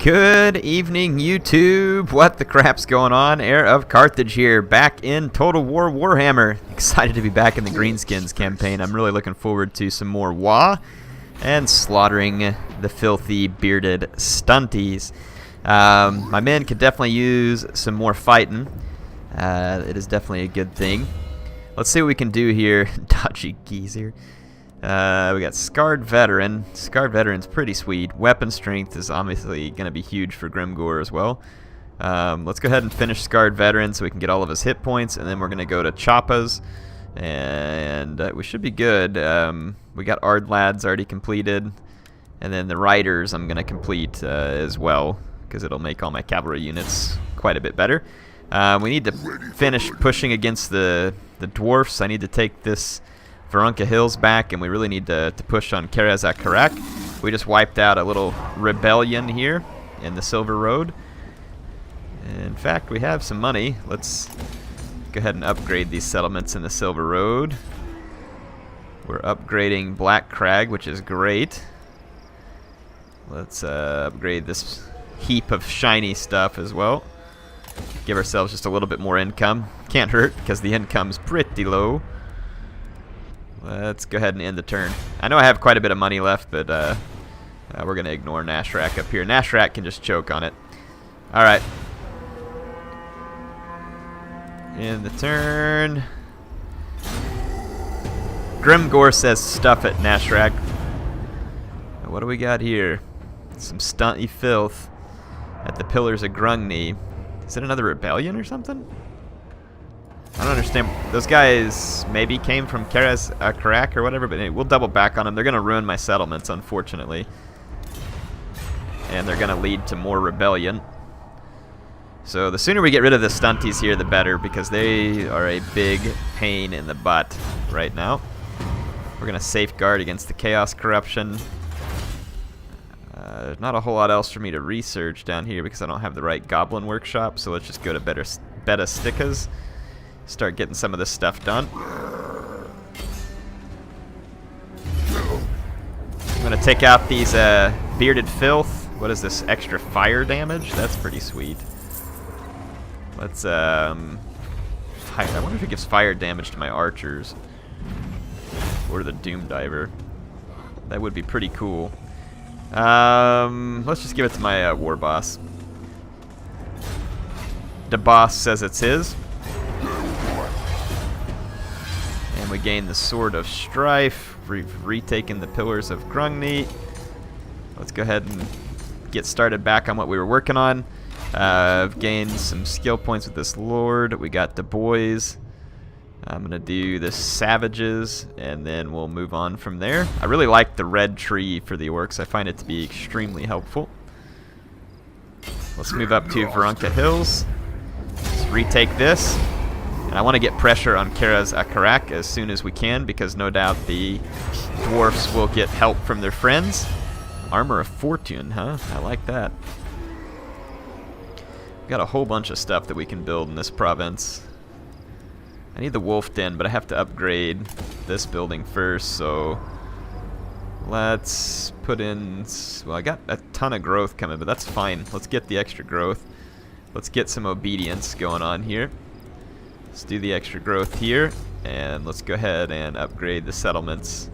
Good evening, YouTube. What the crap's going on? HeirofCarthage here, back in Total War Warhammer. Excited to be back in the Greenskins campaign. I'm really looking forward to some more Waaaaghh and slaughtering the filthy bearded stunties. My men could definitely use some more fighting. It is definitely a good thing. Let's see what we can do here. Dodgy geezer. We got Scarred Veteran. Scarred Veteran's pretty sweet. Weapon Strength is obviously going to be huge for Grimgore as well. Let's go ahead and finish Scarred Veteran so we can get all of his hit points, and then we're going to go to Choppas, and we should be good. We got Ard Lads already completed, and then the Riders I'm going to complete as well, because it'll make all my cavalry units quite a bit better. We need to finish pushing against the dwarfs. I need to take this Veronka Hills back, and we really need to push on Karak. We just wiped out a little rebellion here in the Silver Road. In fact, we have some money. Let's go ahead and upgrade these settlements in the Silver Road. We're upgrading Black Crag, which is great. Let's upgrade this heap of shiny stuff as well. Give ourselves just a little bit more income. Can't hurt, because the income's pretty low. Let's go ahead and end the turn. I know I have quite a bit of money left, but we're going to ignore Nashrak up here. Nashrak can just choke on it. Alright. End the turn. Grimgore says stuff it, Nashrak. What do we got here? Some stunty filth at the Pillars of Grungni. Is it another rebellion or something? I don't understand. Those guys maybe came from Karak or whatever, but anyway, we'll double back on them. They're going to ruin my settlements, unfortunately. And they're going to lead to more rebellion. So the sooner we get rid of the stunties here, the better, because they are a big pain in the butt right now. We're going to safeguard against the chaos corruption. There's not a whole lot else for me to research down here because I don't have the right goblin workshop, so let's just go to Beta Stickas. Start getting some of this stuff done. I'm going to take out these bearded filth. What is this? Extra fire damage? That's pretty sweet. Let's, I wonder if it gives fire damage to my archers. Or the Doom Diver. That would be pretty cool. Let's just give it to my war boss. The boss says it's his. And we gain the Sword of Strife. We've retaken the Pillars of Grungni. Let's go ahead and get started back on what we were working on. I've gained some skill points with this Lord. We got the boyz. I'm going to do the Savages, and then we'll move on from there. I really like the red tree for the orcs. I find it to be extremely helpful. Let's move up to Veronka Hills. Let's retake this. And I want to get pressure on Karak as soon as we can, because no doubt the dwarfs will get help from their friends. Armor of Fortune, huh? I like that. We've got a whole bunch of stuff that we can build in this province. I need the wolf den, but I have to upgrade this building first, so let's put in... Well, I got a ton of growth coming, but that's fine. Let's get the extra growth. Let's get some obedience going on here. Let's do the extra growth here, and let's go ahead and upgrade the settlements.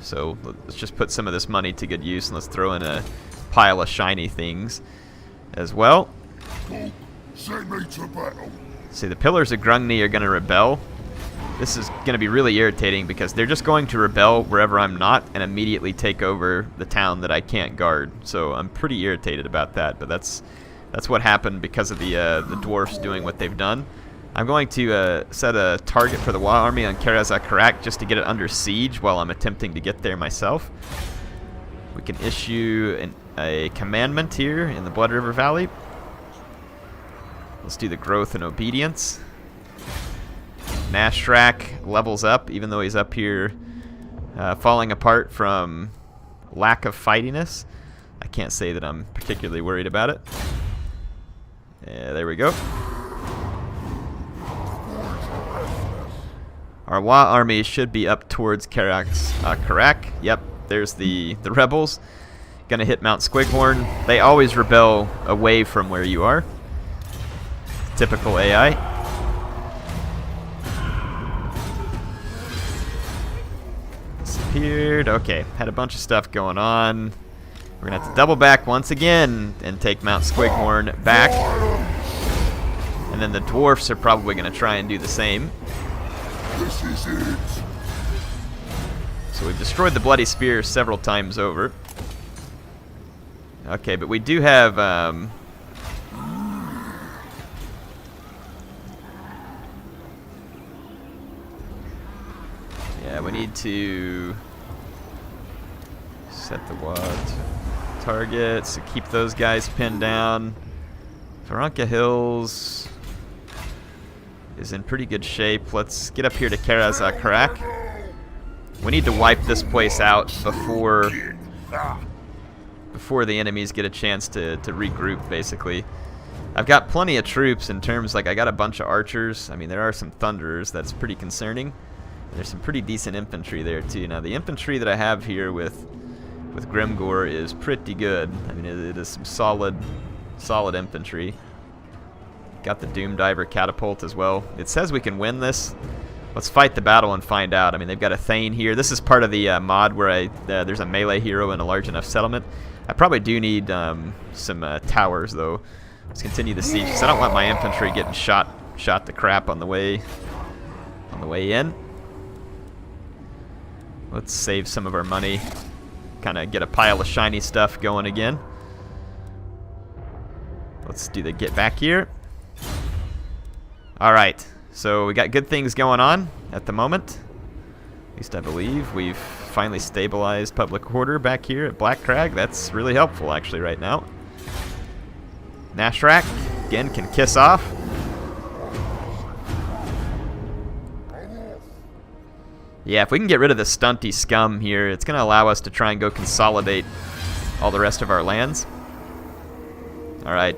So let's just put some of this money to good use, and let's throw in a pile of shiny things as well. See, the Pillars of Grungni are going to rebel. This is going to be really irritating because they're just going to rebel wherever I'm not and immediately take over the town that I can't guard. So I'm pretty irritated about that, but that's what happened because of the dwarfs doing what they've done. I'm going to set a target for the Waaaaghh army on Karak just to get it under siege while I'm attempting to get there myself. We can issue a commandment here in the Blood River Valley. Let's do the growth and obedience. Nashrak levels up, even though he's up here falling apart from lack of fightiness. I can't say that I'm particularly worried about it. Yeah, there we go. Our Waaaaghh army should be up towards Karak. Yep, there's the rebels. Gonna hit Mount Squighorn. They always rebel away from where you are. Typical AI. Disappeared. Okay, had a bunch of stuff going on. We're gonna have to double back once again and take Mount Squighorn back. And then the dwarfs are probably gonna try and do the same. This is it. So we've destroyed the Bloody Spear several times over. Okay, but we do have yeah, we need to set the targets to keep those guys pinned down. Varanka Hills is in pretty good shape. Let's get up here to Karak. We need to wipe this place out before the enemies get a chance to regroup, basically. I've got plenty of troops in terms, like, I got a bunch of archers. I mean, there are some thunderers. That's pretty concerning. There's some pretty decent infantry there, too. Now, the infantry that I have here with Grimgor is pretty good. I mean, it is some solid infantry. Got the Doom Diver catapult as well. It says we can win this. Let's fight the battle and find out. I mean, they've got a Thane here. This is part of the mod where there's a melee hero in a large enough settlement. I probably do need some towers, though. Let's continue the siege, because I don't want my infantry getting shot to crap on the way in. Let's save some of our money. Kind of get a pile of shiny stuff going again. Let's do the get back here. All right. So we got good things going on at the moment. At least I believe. We've finally stabilized public order back here at Black Crag. That's really helpful, actually, right now. Nashrak, again, can kiss off. Yeah, if we can get rid of the stunty scum here, it's going to allow us to try and go consolidate all the rest of our lands. All right.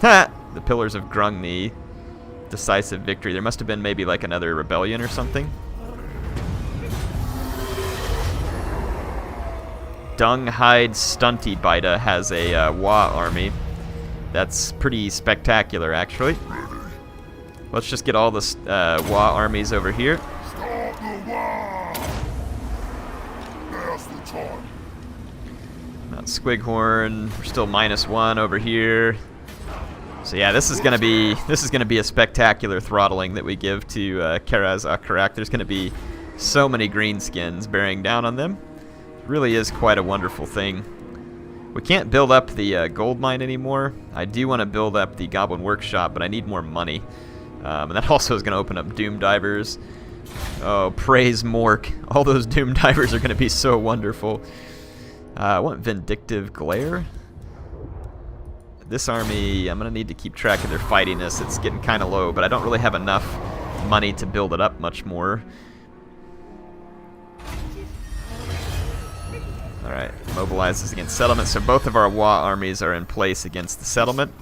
Ha! The Pillars of Grungni. Decisive victory. There must have been maybe like another rebellion or something. Dunghide Stunty Bida has a Waaaaghh army. That's pretty spectacular, actually. Let's just get all the Waaaaghh armies over here. Start the war. Now's the time. Mount Squighorn. We're still -1 over here. So yeah, this is gonna be a spectacular throttling that we give to Karak. There's gonna be so many greenskins bearing down on them. It really is quite a wonderful thing. We can't build up the gold mine anymore. I do want to build up the Goblin Workshop, but I need more money. And that also is going to open up Doom Divers. Oh, praise Mork. All those Doom Divers are going to be so wonderful. I want Vindictive Glare. This army, I'm going to need to keep track of their fightiness. It's getting kind of low, but I don't really have enough money to build it up much more. Alright, mobilizes against settlement. So both of our Waaaaghh armies are in place against the settlement.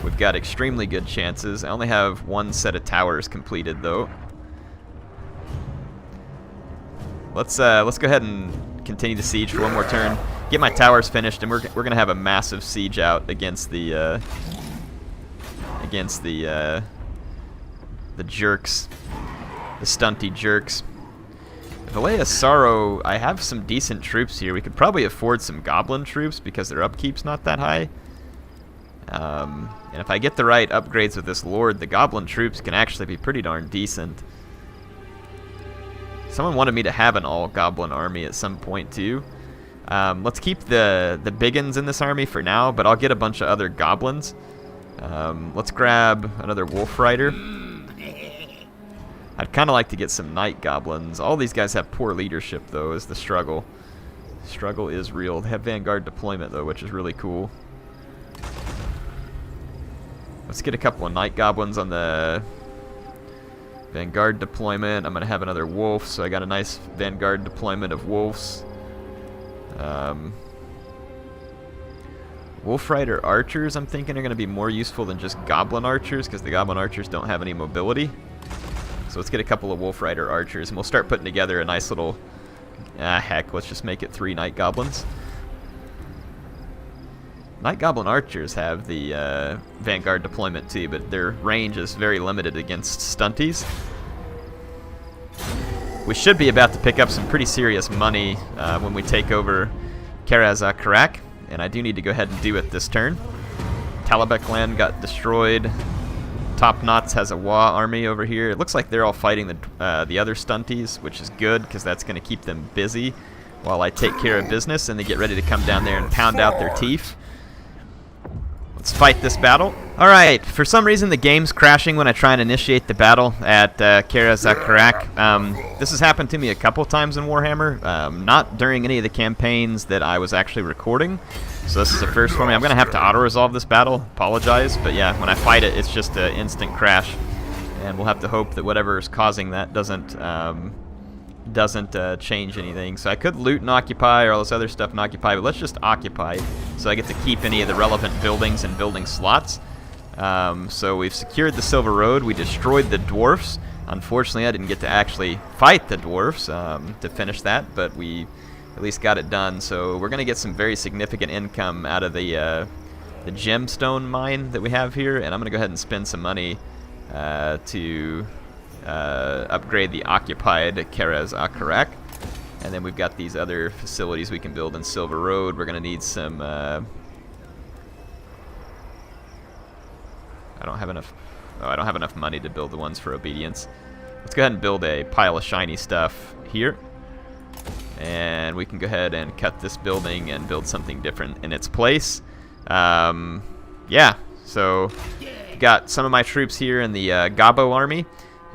We've got extremely good chances. I only have one set of towers completed, though. Let's go ahead and continue the siege for one more turn. Get my towers finished, and we're gonna have a massive siege out against the jerks, the stunty jerks. Valea Sorrow, I have some decent troops here. We could probably afford some goblin troops because their upkeep's not that high. And if I get the right upgrades with this lord, the goblin troops can actually be pretty darn decent. Someone wanted me to have an all-goblin army at some point too. Let's keep the biggins in this army for now, but I'll get a bunch of other goblins. Let's grab another wolf rider. I'd kind of like to get some night goblins. All these guys have poor leadership, though, is the struggle. Struggle is real. They have Vanguard deployment, though, which is really cool. Let's get a couple of night goblins on the Vanguard deployment. I'm going to have another wolf, so I got a nice Vanguard deployment of wolves. Wolf Rider archers, I'm thinking, are going to be more useful than just goblin archers, because the goblin archers don't have any mobility. So let's get a couple of Wolf Rider archers, and we'll start putting together a nice little... heck, let's just make it 3 night goblins. Night Goblin Archers have the Vanguard deployment too, but their range is very limited against stunties. We should be about to pick up some pretty serious money when we take over Karak, and I do need to go ahead and do it this turn. Talabek land got destroyed. Top Knots has a Waaaaghh army over here. It looks like they're all fighting the other stunties, which is good because that's going to keep them busy while I take care of business and they get ready to come down there and pound out their teeth. Let's fight this battle. Alright, for some reason the game's crashing when I try and initiate the battle at Karak. This has happened to me a couple times in Warhammer, not during any of the campaigns that I was actually recording. So this is the first for me. I'm going to have to auto-resolve this battle. Apologize, but yeah, when I fight it, it's just an instant crash. And we'll have to hope that whatever is causing that doesn't change anything. So I could loot and occupy or all this other stuff and occupy, but let's just occupy so I get to keep any of the relevant buildings and building slots. So we've secured the Silver Road. We destroyed the dwarves. Unfortunately, I didn't get to actually fight the dwarves to finish that, but we at least got it done. So we're going to get some very significant income out of the gemstone mine that we have here, and I'm going to go ahead and spend some money to upgrade the occupied Karak. And then we've got these other facilities we can build in Silver Road. We're going to need some... I don't have enough... Oh, I don't have enough money to build the ones for obedience. Let's go ahead and build a pile of shiny stuff here. And we can go ahead and cut this building and build something different in its place. Yeah, so got some of my troops here in the Gabo army.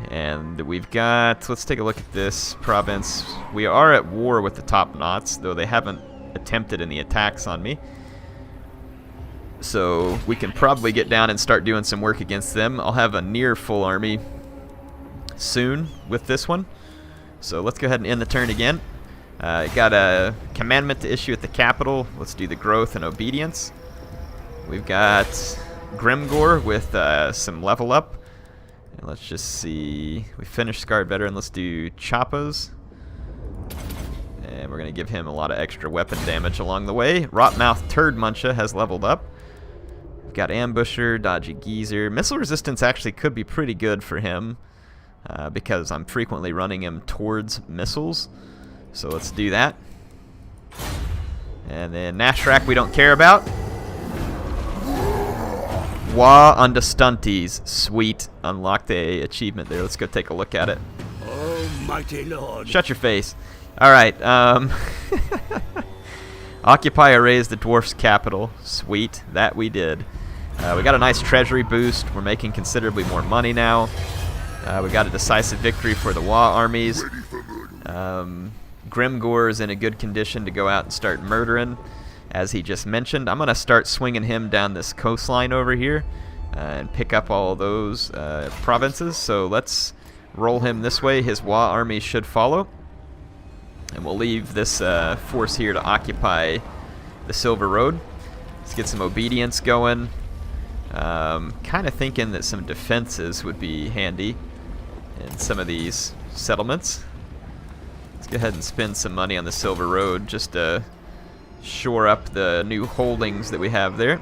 And we've got, let's take a look at this province. We are at war with the Top Knots, though they haven't attempted any attacks on me. So we can probably get down and start doing some work against them. I'll have a near full army soon with this one. So let's go ahead and end the turn again. Got a commandment to issue at the capital. Let's do the growth and obedience. We've got Grimgore with some level up. And let's just see. We finished Scarred Veteran. Let's do Chappas. And we're going to give him a lot of extra weapon damage along the way. Rotmouth Turd Muncha has leveled up. We've got Ambusher, Dodgy Geezer. Missile resistance actually could be pretty good for him because I'm frequently running him towards missiles. So let's do that. And then Nashrak we don't care about. Waaaaghh unto stunties. Sweet. Unlocked a achievement there. Let's go take a look at it. Almighty Lord. Shut your face. Alright. Occupy or raise the dwarf's capital. Sweet. That we did. We got a nice treasury boost. We're making considerably more money now. We got a decisive victory for the Waaaaghh armies. Grimgore is in a good condition to go out and start murdering. As he just mentioned, I'm going to start swinging him down this coastline over here and pick up all those provinces. So let's roll him this way. His Waaaaghh army should follow. And we'll leave this force here to occupy the Silver Road. Let's get some obedience going. Kind of thinking that some defenses would be handy in some of these settlements. Let's go ahead and spend some money on the Silver Road just to shore up the new holdings that we have there.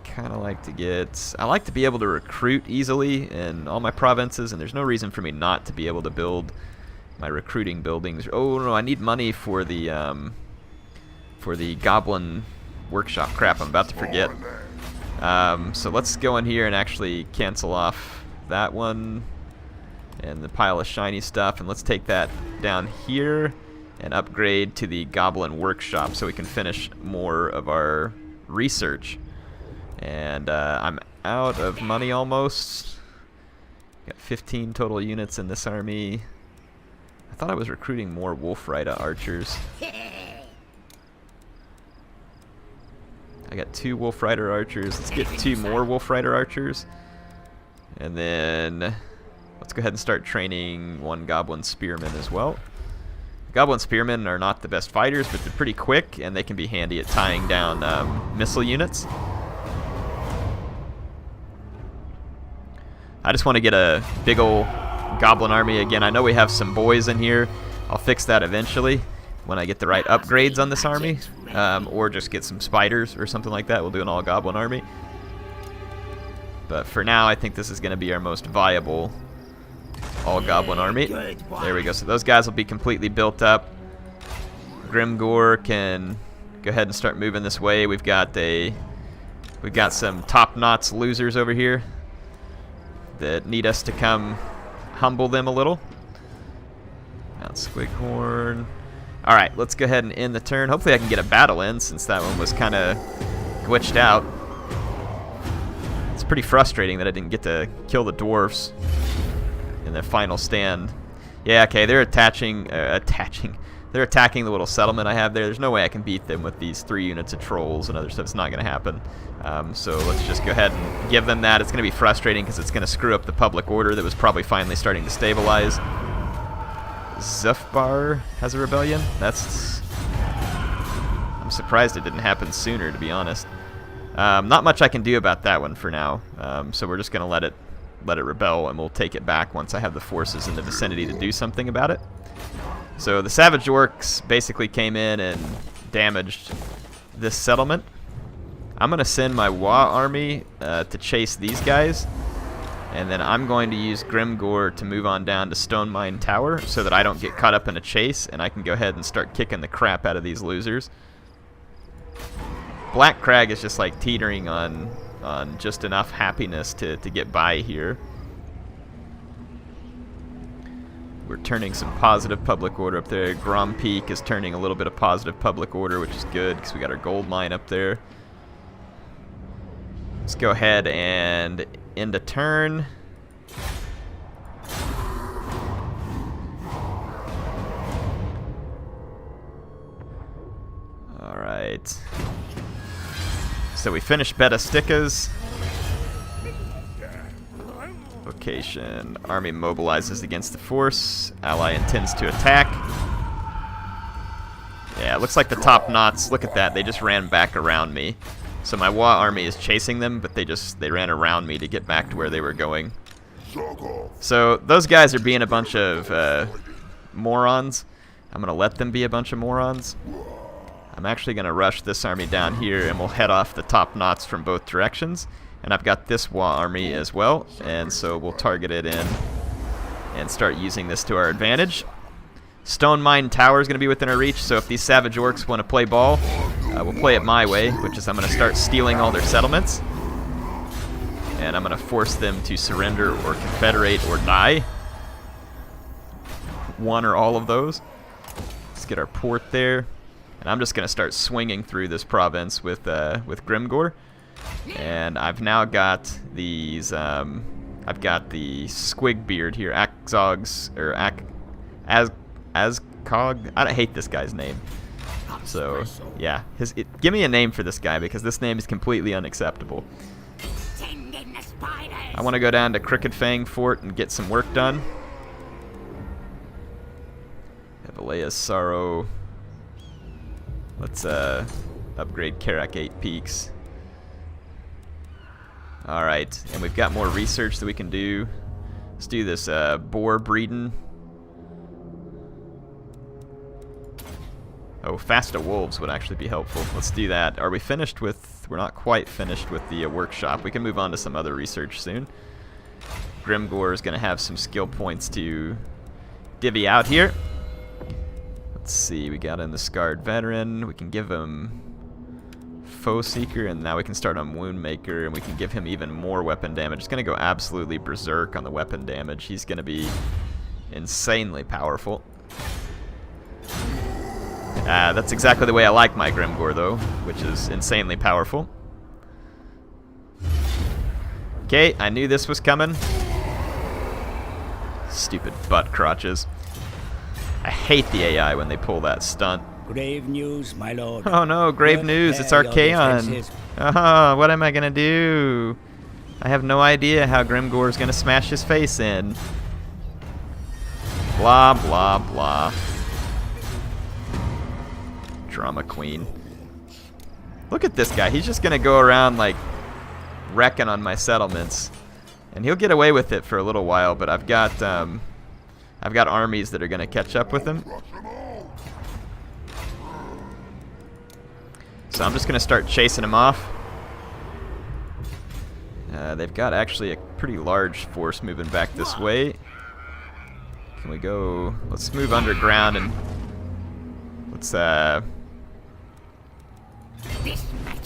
Kind of like to get... I like to be able to recruit easily in all my provinces, and there's no reason for me not to be able to build my recruiting buildings. Oh no, I need money for the goblin workshop. Crap, I'm about to forget. So let's go in here and actually cancel off that one and the pile of shiny stuff, and let's take that down here and upgrade to the goblin workshop so we can finish more of our research. And I'm out of money almost. Got 15 total units in this army. I thought I was recruiting more Wolf Rider archers. I got 2 Wolf Rider archers. Let's get 2 more Wolf Rider archers. And then let's go ahead and start training 1 Goblin Spearman as well. Goblin Spearmen are not the best fighters, but they're pretty quick, and they can be handy at tying down missile units. I just want to get a big ol' Goblin army again. I know we have some boys in here. I'll fix that eventually. when I get the right upgrades on this army, or just get some spiders or something like that. We'll do an all-goblin army. But for now, I think this is going to be our most viable all-goblin army. There we go. So those guys will be completely built up. Grimgor can go ahead and start moving this way. We've got some top-notch losers over here that need us to come humble them a little. Mount Squighorn. Alright, let's go ahead and end the turn. Hopefully I can get a battle in, since that one was kind of glitched out. It's pretty frustrating that I didn't get to kill the dwarves in the final stand. Yeah, okay, they're attacking the little settlement I have there. There's no way I can beat them with these 3 units of trolls and other stuff. It's not going to happen. So let's just go ahead and give them that. It's going to be frustrating because it's going to screw up the public order that was probably finally starting to stabilize. Zufbar has a rebellion. I'm surprised it didn't happen sooner, to be honest. Not much I can do about that one for now. So we're just going to let it rebel, and we'll take it back once I have the forces in the vicinity to do something about it. So the Savage Orcs basically came in and damaged this settlement. I'm going to send my Waaaaghh army to chase these guys, and then I'm going to use Grimgor to move on down to Stone Mine Tower so that I don't get caught up in a chase, and I can go ahead and start kicking the crap out of these losers. Black Crag is just like teetering on just enough happiness to get by here. We're turning some positive public order up there. Grom Peak is turning a little bit of positive public order, which is good because we got our gold mine up there. Let's go ahead and end a turn. Alright. So we finished Betasticas. Location. Army mobilizes against the force. Ally intends to attack. Yeah, it looks like the top knots. Look at that. They just ran back around me. So my Waaaaghh army is chasing them, but they ran around me to get back to where they were going. So those guys are being a bunch of morons. I'm going to let them be a bunch of morons. I'm actually going to rush this army down here, and we'll head off the top knots from both directions. And I've got this Waaaaghh army as well, and so we'll target it in and start using this to our advantage. Stone Mine Tower is going to be within our reach, so if these Savage Orcs want to play ball, we'll play it my way, which is I'm going to start stealing all their settlements. And I'm going to force them to surrender or confederate or die. One or all of those. Let's get our port there. And I'm just going to start swinging through this province with Grimgor. And I've now got these, I've got the Squigbeard here, Azcog. I hate this guy's name. So, yeah, give me a name for this guy, because this name is completely unacceptable. I want to go down to Crooked Fang Fort and get some work done. Himalayas Sorrow. Let's upgrade Karak 8 Peaks. Alright, and we've got more research that we can do. Let's do this boar breeding. Oh, Fasta Wolves would actually be helpful. Let's do that. Are we finished with... We're not quite finished with the workshop. We can move on to some other research soon. Grimgor is going to have some skill points to divvy out here. Let's see, we got in the Scarred Veteran. We can give him Foe Seeker, and now we can start on Wound Maker, and we can give him even more weapon damage. It's going to go absolutely berserk on the weapon damage. He's going to be insanely powerful. That's exactly the way I like my Grimgor, though, which is insanely powerful. Okay, I knew this was coming. Stupid butt crotches. I hate the AI when they pull that stunt. Grave news, my lord. Oh no, grave news. It's Archaon. Oh, what am I going to do? I have no idea how Grimgor is going to smash his face in. Blah, blah, blah. Drama queen. Look at this guy. He's just going to go around, like, wrecking on my settlements. And he'll get away with it for a little while, but I've got armies that are going to catch up with him. So I'm just going to start chasing them off. They've got actually a pretty large force moving back this way. Can we go... Let's move underground and... Let's, we're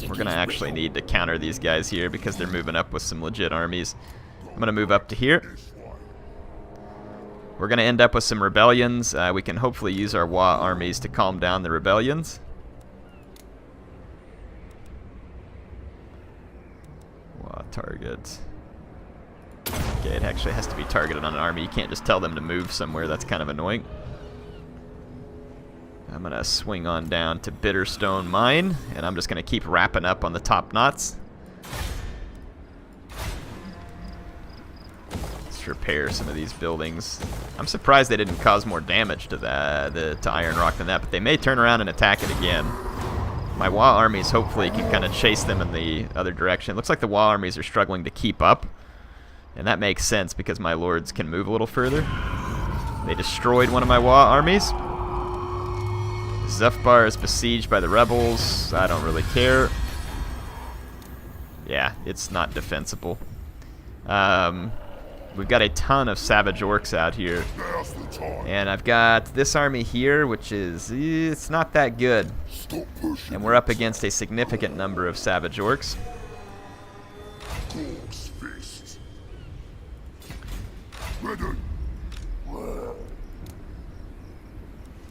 going to actually need to counter these guys here because they're moving up with some legit armies. I'm going to move up to here. We're going to end up with some rebellions. We can hopefully use our Waaaaghh armies to calm down the rebellions. Waaaaghh target. Okay, it actually has to be targeted on an army. You can't just tell them to move somewhere. That's kind of annoying. I'm going to swing on down to Bitterstone Mine, and I'm just going to keep wrapping up on the top knots. Let's repair some of these buildings. I'm surprised they didn't cause more damage to to Iron Rock than that, but they may turn around and attack it again. My Waaaaghh armies hopefully can kind of chase them in the other direction. It looks like the Waaaaghh armies are struggling to keep up, and that makes sense because my lords can move a little further. They destroyed one of my Waaaaghh armies. Zufbar is besieged by the rebels. I don't really care. Yeah, it's not defensible. We've got a ton of savage orcs out here. And I've got this army here, which is... it's not that good. And we're up against a significant number of savage orcs.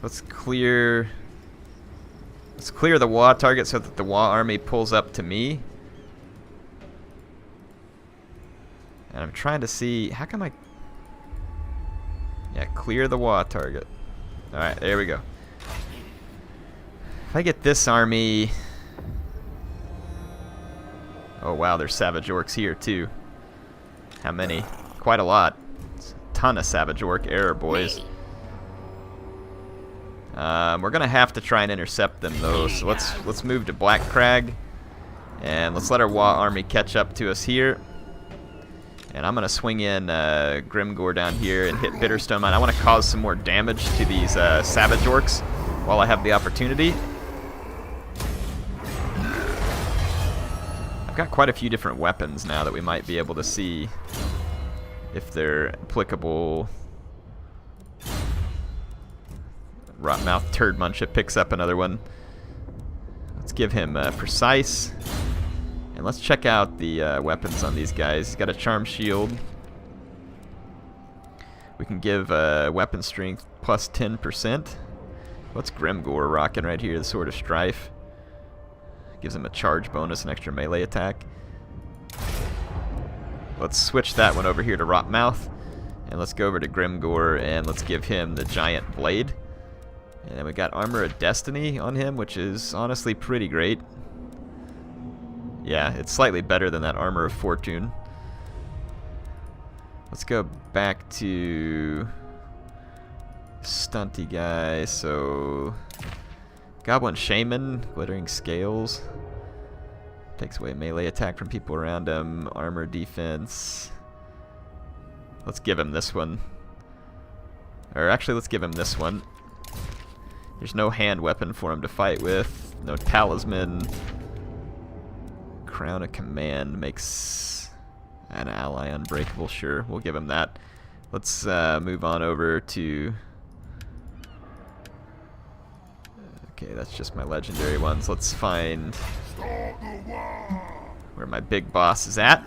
Let's clear the Waaaaghh target so that the Waaaaghh army pulls up to me. And I'm trying to see, how can I... Yeah, clear the Waaaaghh target. Alright, there we go. If I get this army... Oh wow, there's savage orcs here too. How many? Quite a lot. It's a ton of savage orc error, boys. We're gonna have to try and intercept them though, so let's move to Black Crag, and let's let our Waaaaghh army catch up to us here. And I'm gonna swing in Grimgore down here and hit Bitterstone Mine. I want to cause some more damage to these savage orcs while I have the opportunity. I've got quite a few different weapons now that we might be able to see if they're applicable. Rotmouth Turd Muncher picks up another one. Let's give him Precise. And let's check out the weapons on these guys. He's got a Charm Shield. We can give weapon strength plus 10%. What's Grimgore rocking right here? The Sword of Strife. Gives him a charge bonus, an extra melee attack. Let's switch that one over here to Rotmouth. And let's go over to Grimgore and let's give him the Giant Blade. And then we got Armor of Destiny on him, which is honestly pretty great. Yeah, it's slightly better than that Armor of Fortune. Let's go back to stunty guy. So Goblin Shaman, Glittering Scales. Takes away melee attack from people around him. Armor defense. Let's give him this one. Or actually, let's give him this one. There's no hand weapon for him to fight with. No talisman. Crown of Command makes an ally unbreakable. Sure, we'll give him that. Let's move on over to... Okay, that's just my legendary ones. Let's find where my big boss is at.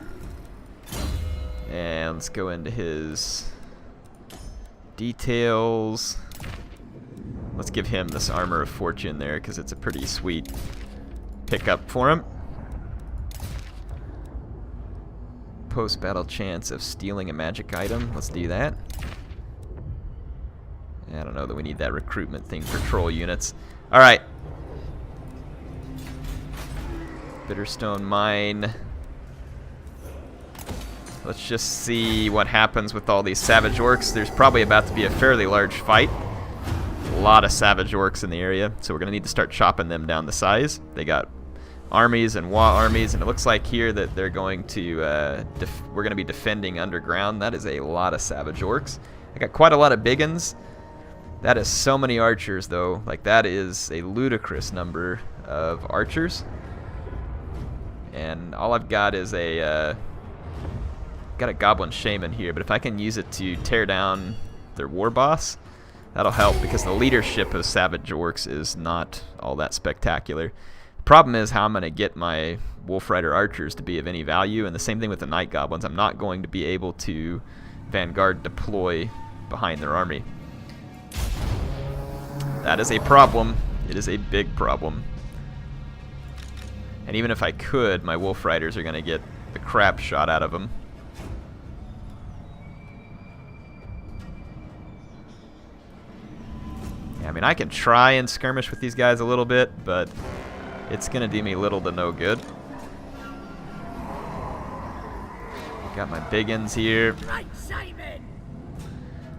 And let's go into his details. Let's give him this Armor of Fortune there because it's a pretty sweet pickup for him. Post-battle chance of stealing a magic item. Let's do that. I don't know that we need that recruitment thing for troll units. Alright. Bitterstone Mine. Let's just see what happens with all these savage orcs. There's probably about to be a fairly large fight. A lot of savage orcs in the area, so we're going to need to start chopping them down the size. They got armies and Waaaaghh armies, and it looks like here that they're going to we're going to be defending underground. That is a lot of savage orcs. I got quite a lot of big uns. That is so many archers though. Like, that is a ludicrous number of archers. And all I've got is a got a goblin shaman here, but if I can use it to tear down their war boss, that'll help, because the leadership of savage orcs is not all that spectacular. The problem is how I'm going to get my wolf rider archers to be of any value, and the same thing with the night goblins. I'm not going to be able to vanguard deploy behind their army. That is a problem. It is a big problem. And even if I could, my wolf riders are going to get the crap shot out of them. Yeah, I mean, I can try and skirmish with these guys a little bit, but it's going to do me little to no good. Got my biggins here.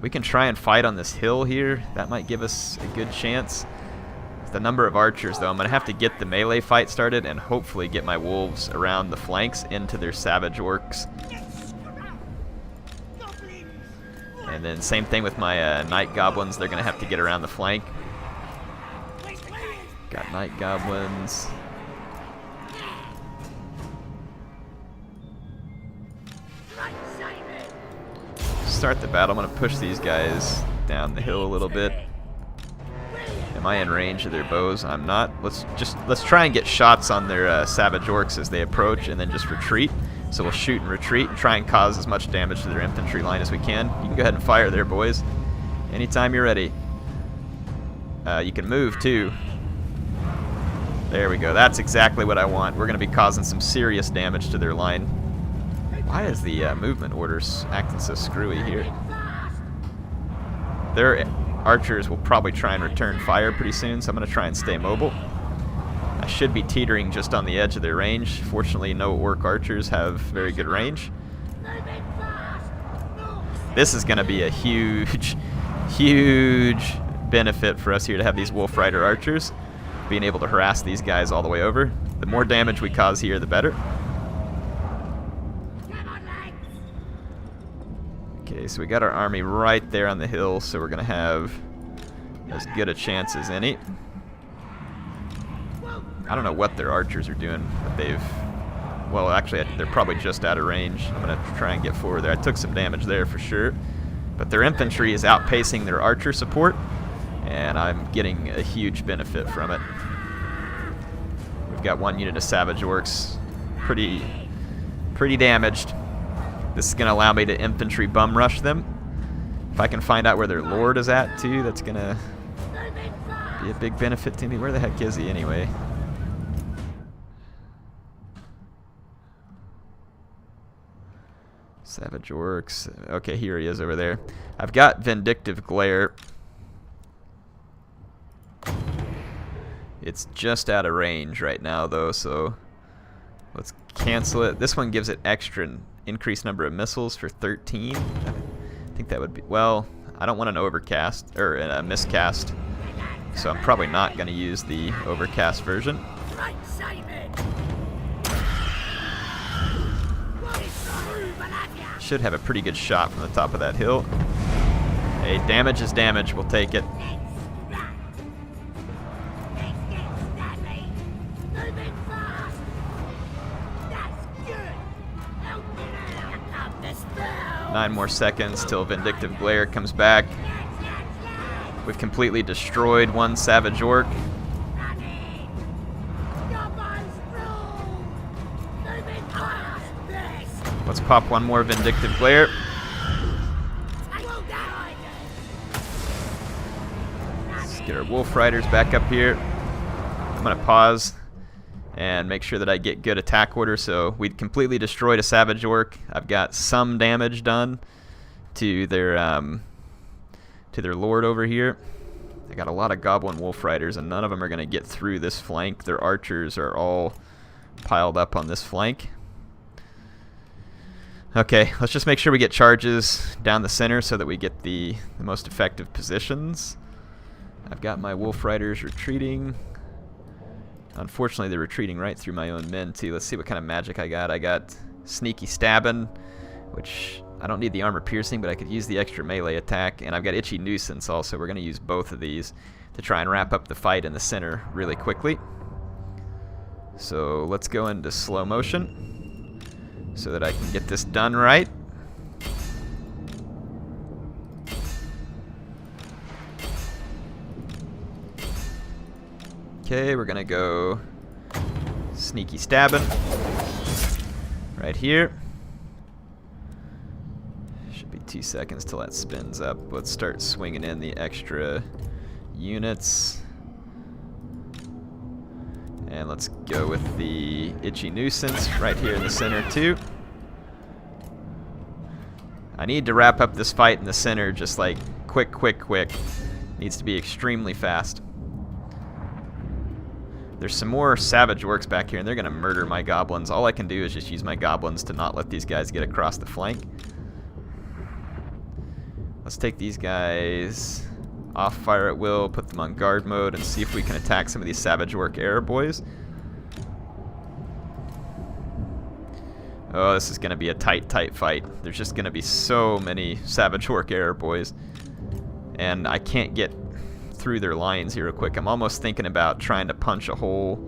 We can try and fight on this hill here. That might give us a good chance. With the number of archers, though, I'm going to have to get the melee fight started and hopefully get my wolves around the flanks into their savage orcs. And then same thing with my night goblins. They're going to have to get around the flank. Got night goblins. Start the battle. I'm going to push these guys down the hill a little bit. Am I in range of their bows? I'm not. Let's try and get shots on their savage orcs as they approach, and then just retreat. So we'll shoot and retreat and try and cause as much damage to their infantry line as we can. You can go ahead and fire there, boys. Anytime you're ready. You can move too. There we go. That's exactly what I want. We're going to be causing some serious damage to their line. Why is the movement orders acting so screwy here? Their archers will probably try and return fire pretty soon, so I'm going to try and stay mobile. I should be teetering just on the edge of their range. Fortunately, no orc archers have very good range. This is going to be a huge, huge benefit for us here to have these wolf rider archers. Being able to harass these guys all the way over. The more damage we cause here, the better. Okay, so we got our army right there on the hill, so we're going to have as good a chance as any. I don't know what their archers are doing, but they've... Well, actually, they're probably just out of range. I'm going to try and get forward there. I took some damage there for sure. But their infantry is outpacing their archer support, and I'm getting a huge benefit from it. We've got one unit of savage orcs pretty damaged. This is going to allow me to infantry bum rush them. If I can find out where their lord is at, too, that's going to be a big benefit to me. Where the heck is he, anyway? Savage orcs. Okay, here he is over there. I've got Vindictive Glare. It's just out of range right now, though, so let's cancel it. This one gives it extra increased number of missiles for 13. I think that would be... Well, I don't want an overcast, or a miscast, so I'm probably not going to use the overcast version. Should have a pretty good shot from the top of that hill. Hey, damage is damage. We'll take it. Nine more seconds till Vindictive Glare comes back. We've completely destroyed one savage orc. Let's pop one more Vindictive Glare. Let's get our wolf riders back up here. I'm going to pause and make sure that I get good attack order. So we completely destroyed a savage orc. I've got some damage done to their lord over here. I got a lot of goblin wolf riders, and none of them are going to get through this flank. Their archers are all piled up on this flank. Okay, let's just make sure we get charges down the center so that we get the most effective positions. I've got my wolf riders retreating. Unfortunately, they're retreating right through my own men, too. Let's see what kind of magic I got. I got Sneaky Stabbing, which I don't need the armor piercing, but I could use the extra melee attack. And I've got Itchy Nuisance also. We're going to use both of these to try and wrap up the fight in the center really quickly. So let's go into slow motion so that I can get this done right. Okay, we're gonna go sneaky stabbing right here. Should be 2 seconds till that spins up. Let's start swinging in the extra units. And let's go with the itchy nuisance right here in the center too. I need to wrap up this fight in the center just like quick, quick, quick. Needs to be extremely fast. There's some more savage orcs back here, and they're going to murder my goblins. All I can do is just use my goblins to not let these guys get across the flank. Let's take these guys off fire at will, put them on guard mode, and see if we can attack some of these savage orc air boys. Oh, this is going to be a tight, tight fight. There's just going to be so many savage orc air boys, and I can't get through their lines here real quick. I'm almost thinking about trying to punch a hole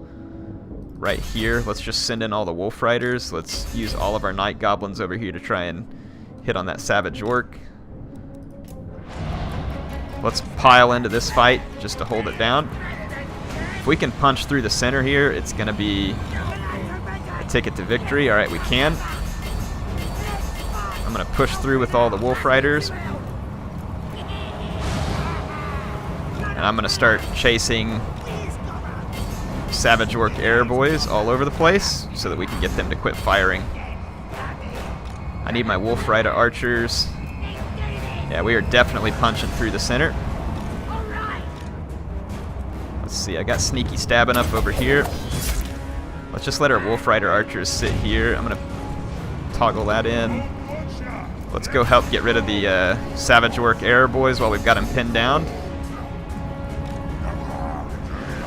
right here. Let's just send in all the wolf riders. Let's use all of our night goblins over here to try and hit on that savage orc. Let's pile into this fight just to hold it down. If we can punch through the center here, it's going to be a ticket to victory. Alright, we can. I'm going to push through with all the wolf riders. And I'm going to start chasing savage orc air boys all over the place so that we can get them to quit firing. I need my wolf rider archers. Yeah, we are definitely punching through the center. Let's see, I got sneaky stabbing up over here. Let's just let our wolf rider archers sit here. I'm going to toggle that in. Let's go help get rid of the savage orc air boys while we've got them pinned down.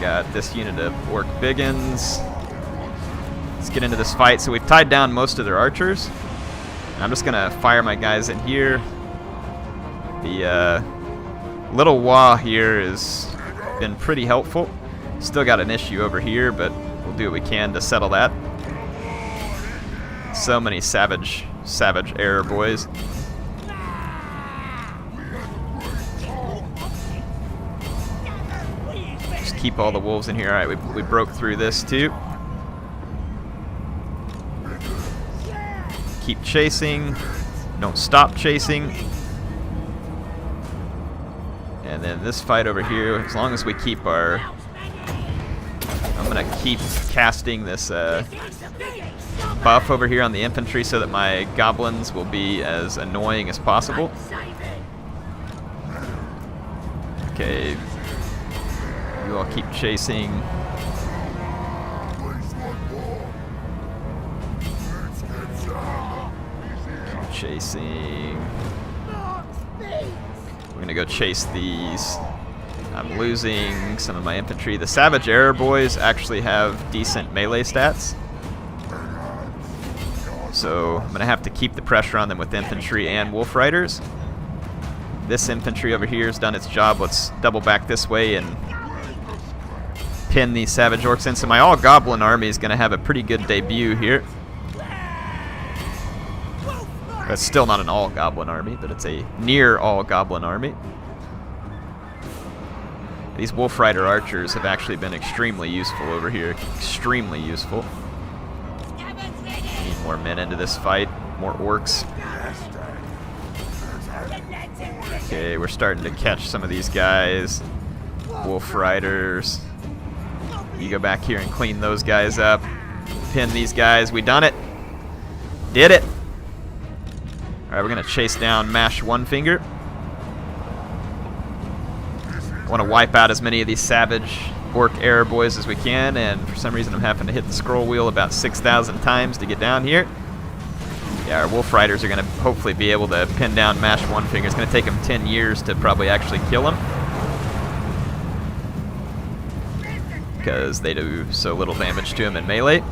Got this unit of orc biggins. Let's get into this fight. So we've tied down most of their archers. And I'm just gonna fire my guys in here. The little Waaaaghh here has been pretty helpful. Still got an issue over here, but we'll do what we can to settle that. So many savage air boys. Keep all the wolves in here. Alright, we broke through this too. Keep chasing. Don't stop chasing. And then this fight over here, as long as we keep our... I'm going to keep casting this buff over here on the infantry so that my goblins will be as annoying as possible. Okay. You all keep chasing. Keep chasing. We're gonna go chase these. I'm losing some of my infantry. The savage air boys actually have decent melee stats, so I'm gonna have to keep the pressure on them with infantry and wolf riders. This infantry over here has done its job. Let's double back this way and pin these savage orcs in. So my all-goblin army is going to have a pretty good debut here. That's still not an all-goblin army, but it's a near all-goblin army. These wolf rider archers have actually been extremely useful over here. Extremely useful. Need more men into this fight. More orcs. Okay, we're starting to catch some of these guys. Wolf riders. You go back here and clean those guys up. Pin these guys. We done it. Did it. Alright, we're going to chase down Mash One Finger. I want to wipe out as many of these savage orc air boys as we can, and for some reason I'm having to hit the scroll wheel about 6,000 times to get down here. Yeah, our wolf riders are going to hopefully be able to pin down Mash One Finger. It's going to take them 10 years to probably actually kill him, because they do so little damage to him in melee.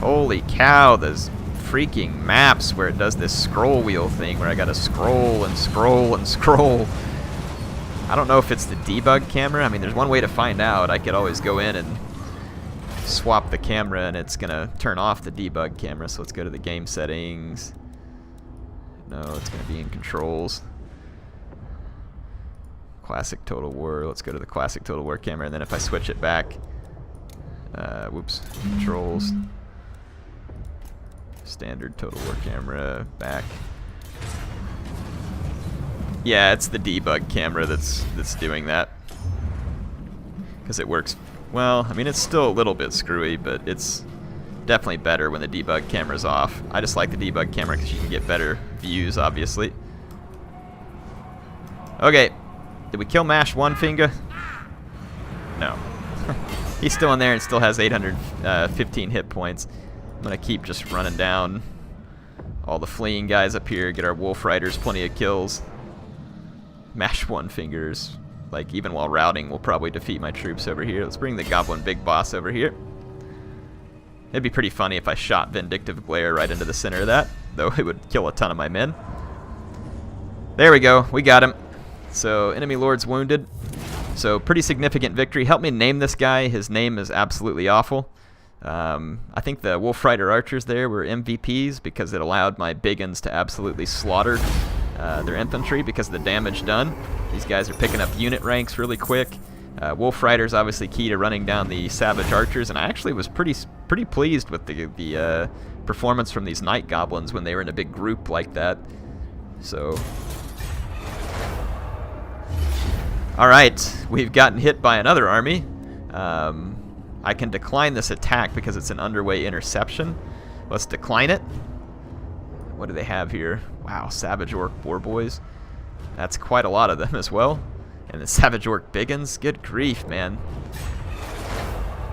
Holy cow, those freaking maps where it does this scroll wheel thing where I gotta scroll and scroll and scroll. I don't know if it's the debug camera. I mean, there's one way to find out. I could always go in and swap the camera and it's gonna turn off the debug camera. So let's go to the game settings. No, it's gonna be in controls. Classic Total War. Let's go to the Classic Total War camera, and then if I switch it back, whoops, controls, standard Total War camera, back. Yeah, it's the debug camera that's doing that, because it works well. I mean, it's still a little bit screwy, but it's definitely better when the debug camera's off. I just like the debug camera because you can get better views, obviously. Okay, did we kill Mash one finger? No. He's still in there and still has 815 hit points. I'm gonna keep just running down all the fleeing guys up here, get our wolf riders plenty of kills. Mash one fingers, like even while routing, will probably defeat my troops over here. Let's bring the goblin big boss over here. It'd be pretty funny if I shot Vindictive Glare right into the center of that, though it would kill a ton of my men. There we go, we got him. So enemy lord's wounded. So pretty significant victory. Help me name this guy. His name is absolutely awful. I think the Wolf Rider archers there were MVPs because it allowed my biggins to absolutely slaughter their infantry because of the damage done. These guys are picking up unit ranks really quick. Wolf Rider's obviously key to running down the Savage Archers, and I actually was pretty pleased with the performance from these Night Goblins when they were in a big group like that. So, alright, we've gotten hit by another army. I can decline this attack because it's an underway interception. Let's decline it. What do they have here? Wow, Savage Orc Boar Boys. That's quite a lot of them as well. And the Savage Orc Biggins. Good grief, man.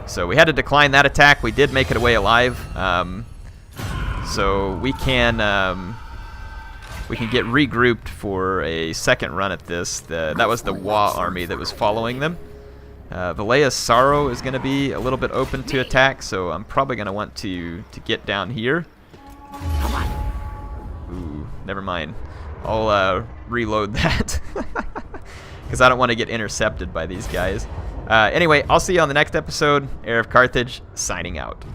So we had to decline that attack. We did make it away alive. So we can get regrouped for a second run at this. That was the Waaaaghh army that was following them. Valea's Sorrow is going to be a little bit open to attack, so I'm probably going to want to get down here. Ooh, never mind. I'll reload that because I don't want to get intercepted by these guys. Anyway, I'll see you on the next episode. HeirofCarthage signing out.